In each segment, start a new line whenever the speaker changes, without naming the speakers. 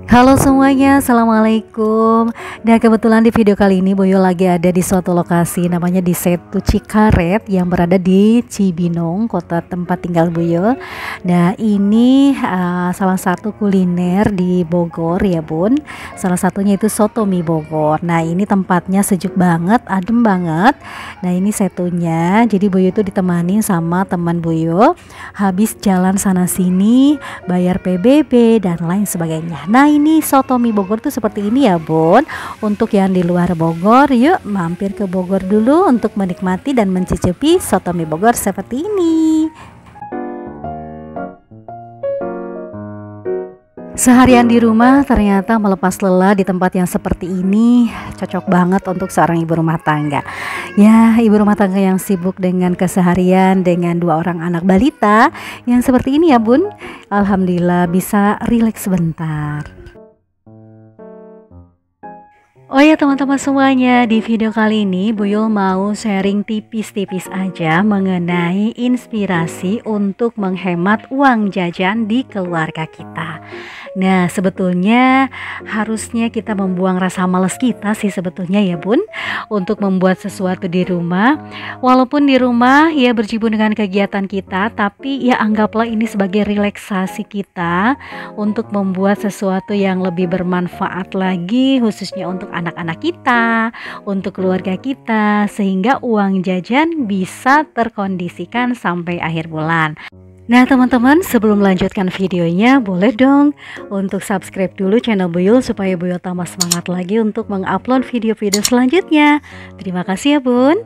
Halo semuanya, assalamualaikum. Nah kebetulan di video kali ini Boyo lagi ada di suatu lokasi namanya di Setu Cikaret yang berada di Cibinong, kota tempat tinggal Boyo. Nah ini salah satu kuliner di Bogor ya bun. Salah satunya itu soto mie Bogor. Nah ini tempatnya sejuk banget, adem banget. Nah ini setunya, jadi Boyo itu ditemani sama teman Boyo. Habis jalan sana sini, bayar PBB dan lain sebagainya. Nah ini soto mie Bogor tuh seperti ini ya bun. Untuk yang di luar Bogor, yuk mampir ke Bogor dulu untuk menikmati dan mencicipi soto mie Bogor seperti ini. Seharian di rumah ternyata melepas lelah di tempat yang seperti ini cocok banget untuk seorang ibu rumah tangga. Ya, ibu rumah tangga yang sibuk dengan keseharian dengan 2 orang anak balita yang seperti ini ya bun. Alhamdulillah bisa rileks sebentar. Oh ya teman-teman semuanya, di video kali ini Buyul mau sharing tipis-tipis aja mengenai inspirasi untuk menghemat uang jajan di keluarga kita. Nah sebetulnya harusnya kita membuang rasa males kita sih sebetulnya ya bun, untuk membuat sesuatu di rumah. Walaupun di rumah ya berjibun dengan kegiatan kita, tapi ya anggaplah ini sebagai relaksasi kita untuk membuat sesuatu yang lebih bermanfaat lagi, khususnya untuk anak-anak kita, untuk keluarga kita, sehingga uang jajan bisa terkondisikan sampai akhir bulan. Nah teman-teman, sebelum melanjutkan videonya boleh dong untuk subscribe dulu channel Buyul supaya Buyul tambah semangat lagi untuk mengupload video-video selanjutnya. Terima kasih ya bun.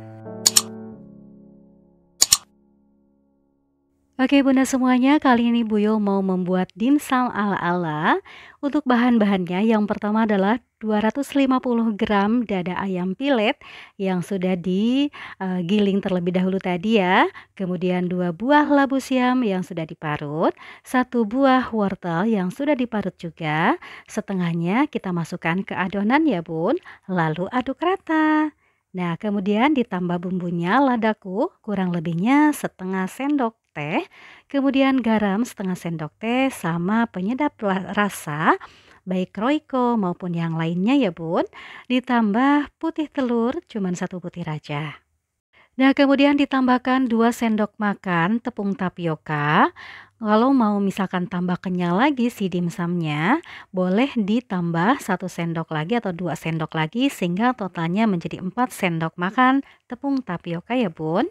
Oke bunda semuanya, kali ini Buyul mau membuat dimsum ala-ala. Untuk bahan-bahannya yang pertama adalah 250 gram dada ayam pilet yang sudah digiling terlebih dahulu tadi ya. Kemudian 2 buah labu siam yang sudah diparut, 1 buah wortel yang sudah diparut juga. Setengahnya kita masukkan ke adonan ya bun, lalu aduk rata. Nah kemudian ditambah bumbunya ladaku kurang lebihnya setengah sendok teh, kemudian garam setengah sendok teh sama penyedap rasa baik Royco maupun yang lainnya ya bun, ditambah putih telur cuman 1 butir aja. Nah kemudian ditambahkan 2 sendok makan tepung tapioka. Kalau mau misalkan tambah kenyal lagi si dimsumnya, boleh ditambah 1 sendok lagi atau 2 sendok lagi sehingga totalnya menjadi 4 sendok makan tepung tapioka ya bun.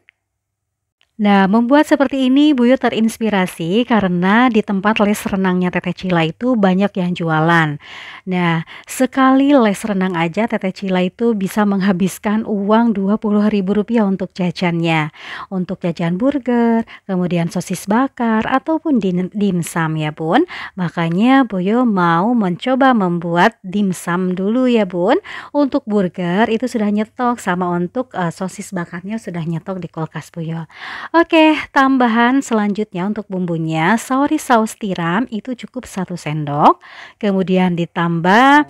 Nah, membuat seperti ini Buyut terinspirasi karena di tempat les renangnya Teteh Cila itu banyak yang jualan. Nah, sekali les renang aja Teteh Cila itu bisa menghabiskan uang Rp20.000 untuk jajannya. Untuk jajan burger, kemudian sosis bakar, ataupun dimsum ya bun. Makanya Buyut mau mencoba membuat dimsum dulu ya bun. Untuk burger itu sudah nyetok, sama untuk sosis bakarnya sudah nyetok di kulkas Buyut. Oke, tambahan selanjutnya untuk bumbunya, sauri saus tiram itu cukup 1 sendok. Kemudian ditambah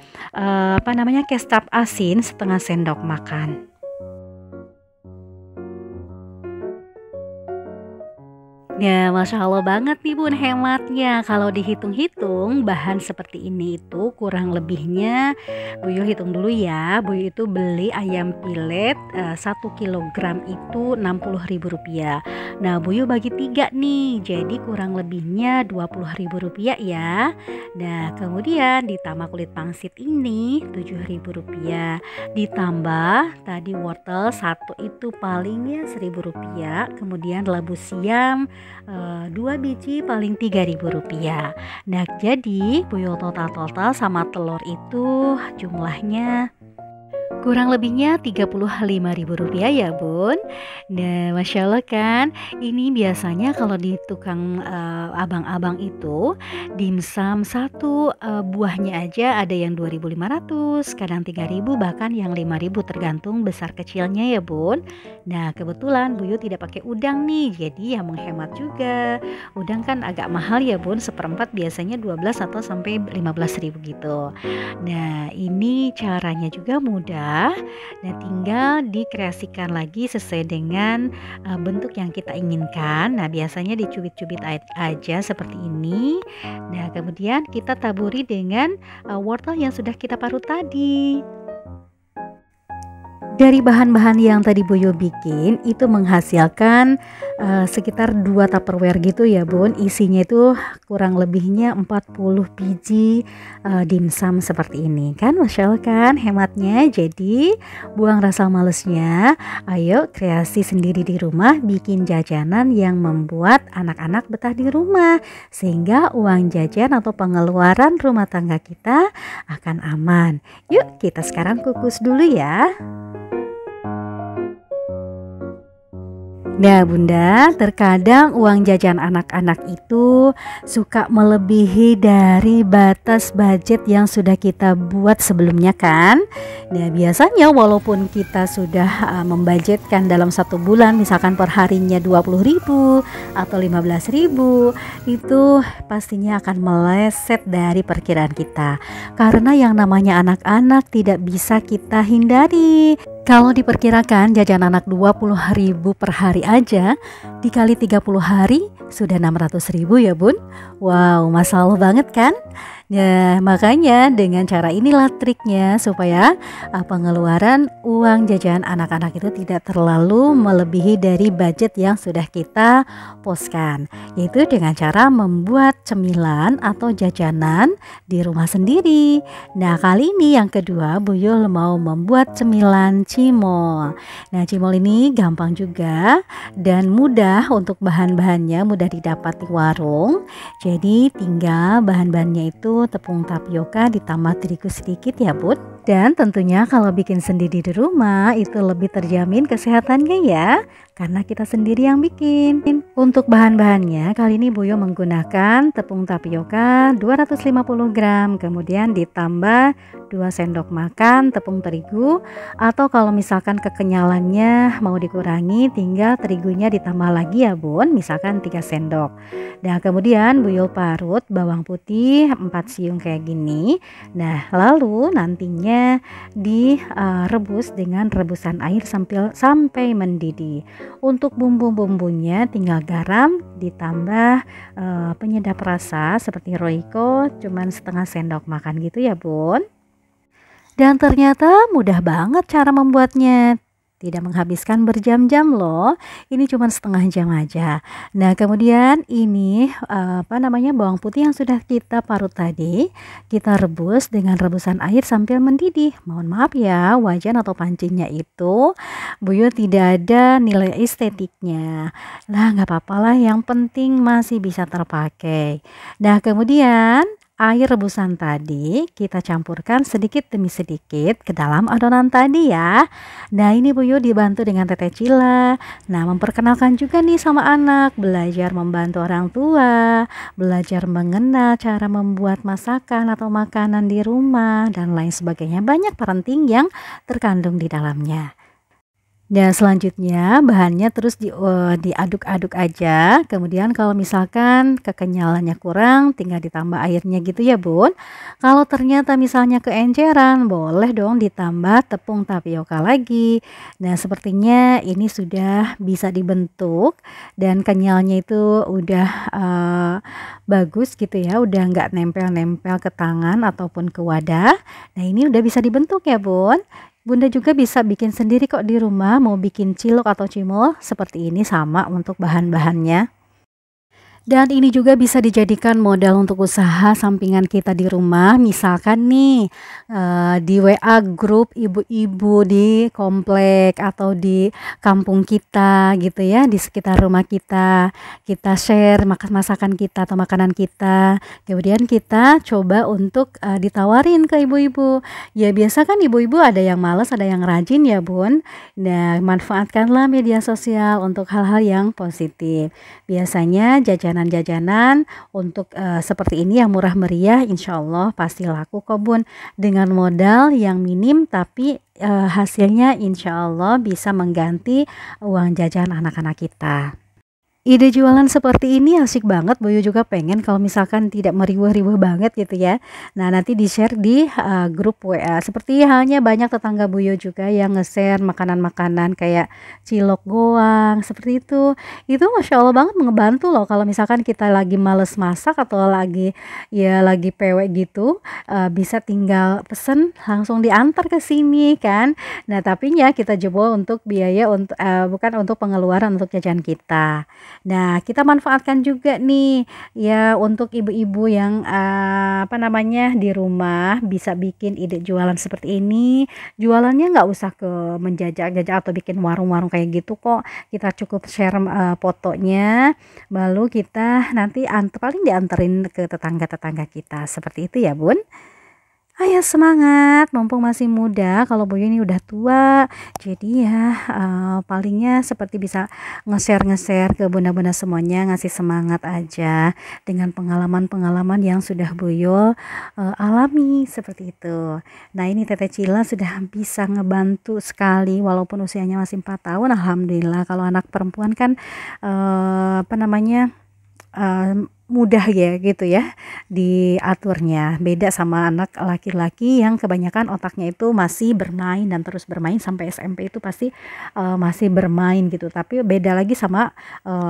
kecap asin setengah sendok makan. Ya, Masya Allah banget nih bun hematnya. Kalau dihitung-hitung bahan seperti ini itu kurang lebihnya Buyu hitung dulu ya. Buyu itu beli ayam pilet 1 kilogram itu Rp60.000. Nah Buyu bagi 3 nih, jadi kurang lebihnya Rp20.000 ya. Nah kemudian ditambah kulit pangsit ini Rp7.000. Ditambah tadi wortel 1 itu palingnya Rp1.000. Kemudian labu siam 2 biji paling Rp3.000. Nah jadi Buyul total sama telur itu jumlahnya kurang lebihnya Rp35.000 ya bun. Nah Masya Allah kan, ini biasanya kalau di tukang abang-abang itu dimsum 1 buahnya aja ada yang 2.500, kadang 3.000, bahkan yang 5.000 tergantung besar kecilnya ya bun. Nah kebetulan Buyu tidak pakai udang nih, jadi ya menghemat juga. Udang kan agak mahal ya bun, seperempat biasanya 12 atau sampai 15.000 gitu. Nah ini caranya juga mudah. sudah. Nah, tinggal dikreasikan lagi sesuai dengan bentuk yang kita inginkan. Nah, biasanya dicubit-cubit aja seperti ini. Nah, kemudian kita taburi dengan wortel yang sudah kita parut tadi. Dari bahan-bahan yang tadi Boyo bikin itu menghasilkan sekitar 2 tupperware gitu ya Bun. Isinya itu kurang lebihnya 40 biji dimsum seperti ini kan. Masya Allah kan hematnya. Jadi buang rasa malesnya. Ayo kreasi sendiri di rumah, bikin jajanan yang membuat anak-anak betah di rumah, sehingga uang jajan atau pengeluaran rumah tangga kita akan aman. Yuk kita sekarang kukus dulu ya. Nah Bunda, terkadang uang jajan anak-anak itu suka melebihi dari batas budget yang sudah kita buat sebelumnya kan. Nah biasanya walaupun kita sudah membudgetkan dalam 1 bulan, misalkan per harinya 20.000 atau 15.000, itu pastinya akan meleset dari perkiraan kita. Karena yang namanya anak-anak tidak bisa kita hindari. Kalau diperkirakan jajan anak 20.000 per hari aja, dikali 30 hari sudah 600.000 ya Bun. Wow, Masya Allah banget kan? Ya, makanya dengan cara inilah triknya supaya pengeluaran uang jajan anak-anak itu tidak terlalu melebihi dari budget yang sudah kita poskan, yaitu dengan cara membuat cemilan atau jajanan di rumah sendiri. Nah, kali ini yang kedua Bu Yul mau membuat cemilan cimol. Nah, cimol ini gampang juga dan mudah untuk bahan-bahannya, mudah didapat di warung. Jadi tinggal bahan-bahannya itu tepung tapioka ditambah terigu sedikit ya Bun. Dan tentunya kalau bikin sendiri di rumah itu lebih terjamin kesehatannya ya, karena kita sendiri yang bikin. Untuk bahan-bahannya kali ini Boyo menggunakan tepung tapioka 250 gram, kemudian ditambah 2 sendok makan tepung terigu, atau kalau misalkan kekenyalannya mau dikurangi tinggal terigunya ditambah lagi ya Bun, misalkan 3 sendok. Nah kemudian Boyo parut bawang putih 4 siung kayak gini. Nah lalu nantinya direbus dengan rebusan air sampai mendidih. Untuk bumbu-bumbunya tinggal garam ditambah penyedap rasa seperti Royco cuman setengah sendok makan gitu ya Bun. Dan ternyata mudah banget cara membuatnya. Tidak menghabiskan berjam-jam loh. Ini cuma setengah jam aja. Nah, kemudian ini bawang putih yang sudah kita parut tadi, kita rebus dengan rebusan air sambil mendidih. Mohon maaf ya, wajan atau pancinya itu Bu Yul tidak ada nilai estetiknya. Nah, nggak apa-apa lah, yang penting masih bisa terpakai. Nah, kemudian air rebusan tadi kita campurkan sedikit demi sedikit ke dalam adonan tadi ya. Nah ini Bu Yul dibantu dengan Teteh Cila. Nah memperkenalkan juga nih sama anak, belajar membantu orang tua, belajar mengenal cara membuat masakan atau makanan di rumah dan lain sebagainya. Banyak parenting yang terkandung di dalamnya. Dan selanjutnya bahannya terus diaduk-aduk aja. Kemudian kalau misalkan kekenyalannya kurang tinggal ditambah airnya gitu ya Bun. Kalau ternyata misalnya keenceran, boleh dong ditambah tepung tapioka lagi. Nah sepertinya ini sudah bisa dibentuk dan kenyalnya itu udah bagus gitu ya. Udah nggak nempel-nempel ke tangan ataupun ke wadah. Nah ini udah bisa dibentuk ya Bun. Bunda juga bisa bikin sendiri kok di rumah, mau bikin cilok atau cimol seperti ini sama untuk bahan-bahannya. Dan ini juga bisa dijadikan modal untuk usaha sampingan kita di rumah. Misalkan nih di WA grup ibu-ibu di komplek atau di kampung kita gitu ya, di sekitar rumah kita share masakan kita atau makanan kita. Kemudian kita coba untuk ditawarin ke ibu-ibu. Ya biasa kan ibu-ibu ada yang malas, ada yang rajin ya Bun. Nah manfaatkanlah media sosial untuk hal-hal yang positif. Biasanya jajanan untuk seperti ini yang murah meriah insya Allah pasti laku kok Bun, dengan modal yang minim tapi hasilnya insya Allah bisa mengganti uang jajan anak-anak kita. Ide jualan seperti ini asik banget, Boyo juga pengen kalau misalkan tidak meriwah-riwah banget gitu ya. Nah, nanti di-share di grup WA. Seperti halnya banyak tetangga Boyo juga yang nge-share makanan-makanan kayak cilok goang, seperti itu. Itu Masya Allah banget ngebantu loh kalau misalkan kita lagi males masak atau lagi ya lagi pewek gitu, bisa tinggal pesen langsung diantar ke sini kan. Nah, tapi ya kita jebol untuk biaya untuk bukan untuk pengeluaran untuk jajan kita. Nah, kita manfaatkan juga nih ya untuk ibu-ibu yang apa namanya di rumah bisa bikin ide jualan seperti ini. Jualannya nggak usah ke menjajak-jajak atau bikin warung-warung kayak gitu kok. Kita cukup share fotonya, lalu kita nanti paling dianterin ke tetangga-tetangga kita. Seperti itu ya, Bun. Ayo semangat, mumpung masih muda, kalau Boyo ini udah tua, jadi ya palingnya seperti bisa nge-share ke bunda-bunda semuanya, ngasih semangat aja dengan pengalaman-pengalaman yang sudah Boyo alami seperti itu. Nah ini Teteh Cila sudah bisa ngebantu sekali walaupun usianya masih 4 tahun, alhamdulillah. Kalau anak perempuan kan apa namanya mudah ya gitu ya diaturnya, beda sama anak laki-laki yang kebanyakan otaknya itu masih bermain dan terus bermain sampai SMP itu pasti masih bermain gitu. Tapi beda lagi sama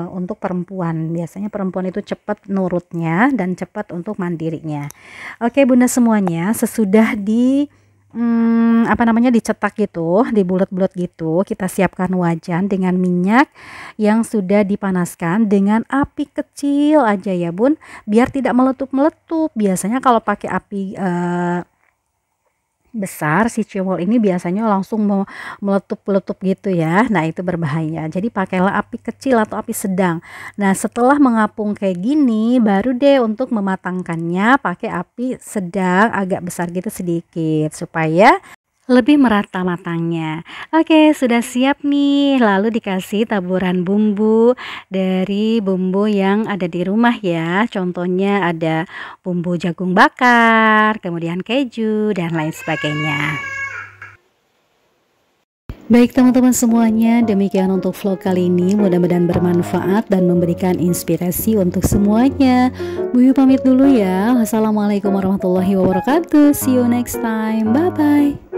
untuk perempuan, biasanya perempuan itu cepat nurutnya dan cepat untuk mandirinya. Oke bunda semuanya, sesudah apa namanya dicetak gitu, dibulat-bulat gitu, kita siapkan wajan dengan minyak yang sudah dipanaskan dengan api kecil aja ya Bun, biar tidak meletup-meletup. Biasanya kalau pakai api besar si cewol ini biasanya langsung mau meletup-letup gitu ya. Nah, itu berbahaya. Jadi pakailah api kecil atau api sedang. Nah, setelah mengapung kayak gini baru deh untuk mematangkannya pakai api sedang agak besar gitu sedikit supaya lebih merata matangnya. Oke, sudah siap nih. Lalu dikasih taburan bumbu dari bumbu yang ada di rumah ya. Contohnya ada bumbu jagung bakar, kemudian keju, dan lain sebagainya. Baik teman-teman semuanya, demikian untuk vlog kali ini. Mudah-mudahan bermanfaat dan memberikan inspirasi untuk semuanya. Buyu pamit dulu ya. Wassalamualaikum warahmatullahi wabarakatuh. See you next time. Bye-bye.